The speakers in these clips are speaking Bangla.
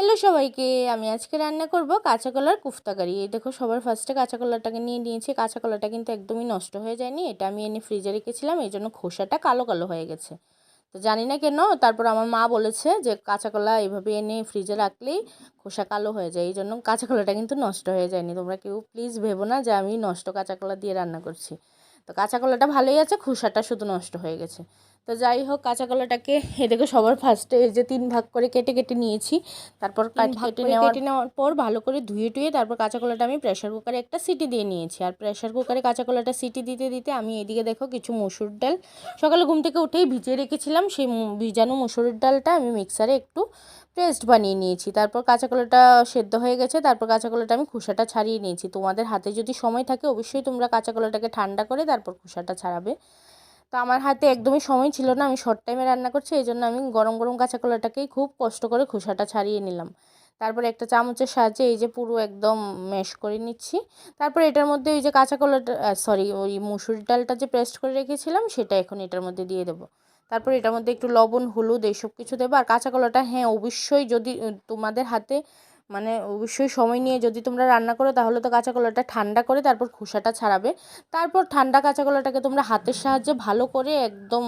হ্যালো সবাইকে, আমি আজকে রান্না করব কাঁচা কলার কোফতা কারি। এই দেখো, সবার ফার্স্টে কাঁচা কলাটাকে নিয়ে নিয়েছি। কাঁচা কলাটা কিন্তু একদমই নষ্ট হয়ে যায়নি, এটা আমি এনে ফ্রিজে রেখেছিলাম, এই জন্য খোসাটা কালো কালো হয়ে গেছে। তো জানি না কেন, তারপর আমার মা বলেছে যে কাঁচা কলা এইভাবে এনে ফ্রিজে রাখলেই খোসা কালো হয়ে যায়, এই জন্য কাঁচা কলাটা কিন্তু নষ্ট হয়ে যায়নি। তোমরা কেউ প্লিজ ভেবো না যে আমি নষ্ট কাঁচা কলা দিয়ে রান্না করছি। তো কাঁচা কলাটা ভালোই আছে, খোসাটা শুধু নষ্ট হয়ে গেছে। তো যাই হোক, কাঁচা কলাটাকে এদিকে সবার ফার্স্টে এই যে 3 ভাগ করে কেটে কেটে নিয়েছি। তারপর কেটে নেওয়ার পর ভালো করে ধুয়ে টুয়ে তারপর কাঁচা কলাটা আমি প্রেশার কুকারে একটা সিটি দিয়ে নিয়েছি। আর প্রেশার কুকারে কাঁচা কলাটা সিটি দিতে দিতে আমি এদিকে দেখো কিছু মসুর ডাল সকালে ঘুম থেকে উঠেই ভিজিয়ে রেখেছিলাম, সেই ভিজানো মসুরের ডালটা আমি মিক্সারে একটু পেস্ট বানিয়ে নিয়েছি। তারপর কাঁচা কলাটা সেদ্ধ হয়ে গেছে, তারপর কাঁচা কলাটা আমি খোসাটা ছাড়িয়ে নিয়েছি। তোমাদের হাতে যদি সময় থাকে অবশ্যই তোমরা কাঁচা কলাটাকে ঠান্ডা করে তারপর খোসাটা ছাড়াবে। তো আমার হাতে একদমই সময় ছিল না, আমি শর্ট টাইমে রান্না করছি, এই জন্য আমি গরম গরম কাঁচা কলাটাকেই খুব কষ্ট করে খোসাটা ছাড়িয়ে নিলাম। তারপর একটা চামচের সাহায্যে এই যে পুরো একদম ম্যাশ করে নিচ্ছি। তারপর এটার মধ্যে ওই যে কাঁচা কলাটা ওই মুসুরির ডালটা যে পেস্ট করে রেখেছিলাম সেটা এখন এটার মধ্যে দিয়ে দেবো। তারপর এটার মধ্যে একটু লবণ হলুদ এইসব কিছু দেবো। আর কাঁচা কলাটা হ্যাঁ অবশ্যই যদি তোমাদের হাতে অবশ্যই সময় নিয়ে যদি তোমরা রান্না করো তাহলে তো কাঁচা কলাটা ঠান্ডা করে তারপর খোসাটা ছাড়াবে। তারপর ঠান্ডা কাঁচা কলাটাকে তোমরা হাতের সাহায্যে ভালো করে একদম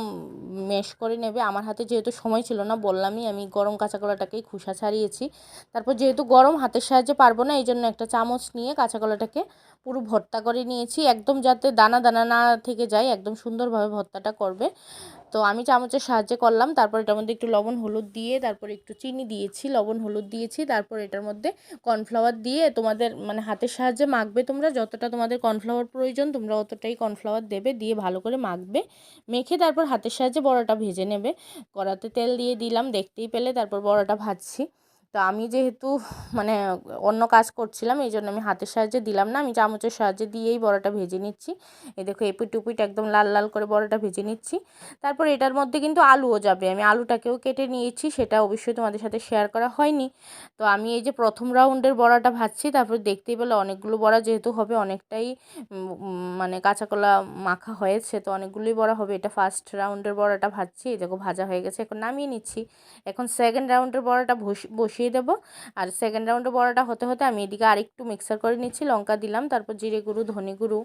ম্যাশ করে নেবে। আমার হাতে যেহেতু সময় ছিল না, বললামই আমি গরম কাঁচা কলাটাকেই খোসা ছাড়িয়েছি। তারপর যেহেতু গরম, হাতের সাহায্যে পারবো না, এই জন্য একটা চামচ নিয়ে কাঁচা কলাটাকে পুরো ভর্তা করে নিয়েছি, একদম যাতে দানা দানা না থেকে যায়, একদম সুন্দরভাবে ভর্তাটা করবে। তো আমি চামচের সাহায্যে করলাম। তারপর এটার মধ্যে একটু লবণ হলুদ দিয়ে তারপর একটু চিনি দিয়েছি, লবণ হলুদ দিয়েছি। তারপর এটার মধ্যে কর্নফ্লাওয়ার দিয়ে তোমাদের হাতের সাহায্যে মাখবে, তোমরা যতটা তোমাদের কর্নফ্লাওয়ার প্রয়োজন তোমরা অতটাই কর্নফ্লাওয়ার দেবে, দিয়ে ভালো করে মাখবে। মেখে তারপর হাতের সাহায্যে বড়াটা ভেজে নেবে। কড়াতে তেল দিয়ে দিলাম, দেখতেই পেলে। তারপর বড়াটা ভাজছি। তো আমি যেহেতু অন্য কাজ করছিলাম, এই জন্য আমি হাতের সাহায্যে দিলাম না, আমি চামচের সাহায্যে দিয়েই বড়াটা ভেজে নিচ্ছি। এই দেখো, এপিট উপিট একদম লাল লাল করে বড়াটা ভেজে নিচ্ছি। তারপর এটার মধ্যে কিন্তু আলুও যাবে, আমি আলুটাকেও কেটে নিয়েছি, সেটা অবশ্যই তোমাদের সাথে শেয়ার করা হয়নি। তো আমি এই যে প্রথম রাউন্ডের বড়াটা ভাজছি, তারপর দেখতেই পেলে অনেকগুলো বড়া যেহেতু হবে, অনেকটাই কাঁচা কলা মাখা হয়েছে, তো অনেকগুলোই বড়া হবে। এটা ফার্স্ট রাউন্ডের বড়াটা ভাজছি, এই দেখো ভাজা হয়ে গেছে, এখন নামিয়ে নিচ্ছি। এখন সেকেন্ড রাউন্ডের বড়াটা বসিয়ে দেবো। আর সেকেন্ড রাউন্ডের বড়াটা হতে হতে আমি এদিকে আরেকটু মিক্সার করে নিচ্ছি। লঙ্কা দিলাম, তারপর জিরে গুঁড়ো, ধনে গুঁড়ো,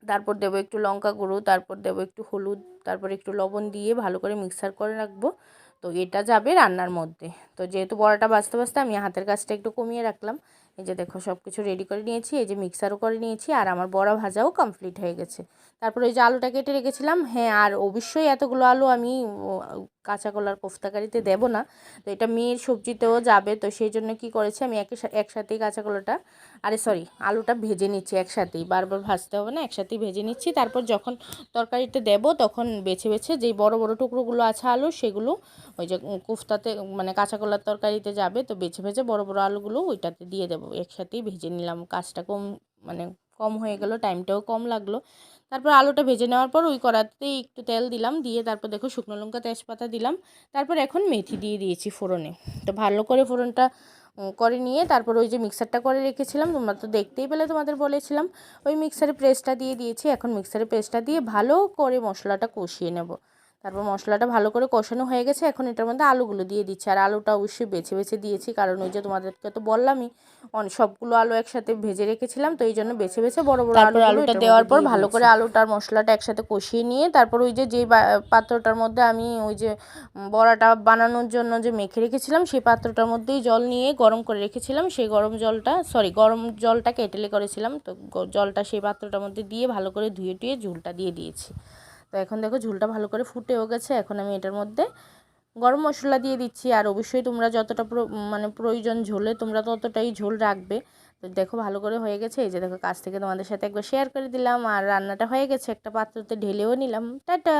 তারপর দেবো একটু লঙ্কা গুঁড়ো, তারপর দেবো একটু হলুদ, তারপর একটু লবণ দিয়ে ভালো করে মিক্সার করে রাখবো। তো এটা যাবে রান্নার মধ্যে। তো যেহেতু বড়াটা বাছতে বাছতে আমি হাতের কাজটা একটু কমিয়ে রাখলাম। এই যে দেখো সব কিছু রেডি করে নিয়েছি, এই যে মিক্সারও করে নিয়েছি, আর আমার বড়া ভাজাও কমপ্লিট হয়ে গেছে। তারপর এই যে আলুটা কেটে রেখেছিলাম, হ্যাঁ আর অবশ্যই এতগুলো আলু আমি কাঁচা কলার কোফতাকারিতে দেবো না, তো এটা মেয়ের সবজিতেও যাবে। তো সেই জন্য কি করেছি, আমি একসাথেই কাঁচা কলাটা আলুটা ভেজে নিচ্ছি একসাথেই, বারবার ভাজতে হবে না, একসাথেই ভেজে নিচ্ছি। তারপর যখন তরকারিতে দেব তখন বেছে বেছে যেই বড় বড় টুকরোগুলো আছে আলু, সেগুলো ওই যে কোফতাতে কাঁচা কলার তরকারিতে যাবে, তো বেছে বেছে বড় বড় আলুগুলো ওইটাতে দিয়ে দেবো। একসাথেই ভেজে নিলাম, কাজটা কম হয়ে গেল, টাইমটাও কম লাগলো। তারপর আলুটা ভেজে নেওয়ার পর ওই কড়াতেই একটু তেল দিলাম, দিয়ে তারপর দেখো শুকনো লঙ্কা তেজপাতা দিলাম। তারপর এখন মেথি দিয়ে দিয়েছি ফোড়নে। তো ভালো করে ফোড়নটা করে নিয়ে তারপর ওই যে মিক্সারটা করে রেখেছিলাম, তোমরা তো দেখতেই পেলে, তোমাদের বলেছিলাম, ওই মিক্সারে পেস্টটা দিয়ে দিয়েছি। এখন মিক্সারে পেস্টটা দিয়ে ভালো করে মশলাটা কষিয়ে নেব। তারপর মশলাটা ভালো করে কষানো হয়ে গেছে, এখন এটার মধ্যে আলুগুলো দিয়ে দিচ্ছি। আর আলুটা অবশ্যই বেছে বেছে দিয়েছি, কারণ ওই যে তোমাদেরকে তো বললামই সবগুলো আলু একসাথে ভেজে রেখেছিলাম, তো এই জন্য বেছে বেছে বড় বড় আলুটা দেওয়ার পর ভালো করে আলুটার মশলাটা একসাথে কষিয়ে নিয়ে তারপর ওই যে যেই পাত্রটার মধ্যে আমি ওই যে বড়াটা বানানোর জন্য যে মেখে রেখেছিলাম, সেই পাত্রটার মধ্যেই জল নিয়ে গরম করে রেখেছিলাম, সেই গরম জলটা কেটেলে করেছিলাম, তো জলটা সেই পাত্রটার মধ্যে দিয়ে ভালো করে ধুয়ে টুয়ে ঝোলটা দিয়ে দিয়েছি। তো এখন দেখো ঝোলটা ভালো করে ফুটেও গেছে, এখন আমি এটার মধ্যে গরম মশলা দিয়ে দিচ্ছি। আর অবশ্যই তোমরা যতটা প্রয়োজন ঝোলে তোমরা ততটাই ঝোল রাখবে। তো দেখো ভালো করে হয়ে গেছে, এই যে দেখো কাছ থেকে তোমাদের সাথে একবার শেয়ার করে দিলাম, আর রান্নাটা হয়ে গেছে, একটা পাত্রতে ঢেলেও নিলাম। টাটা।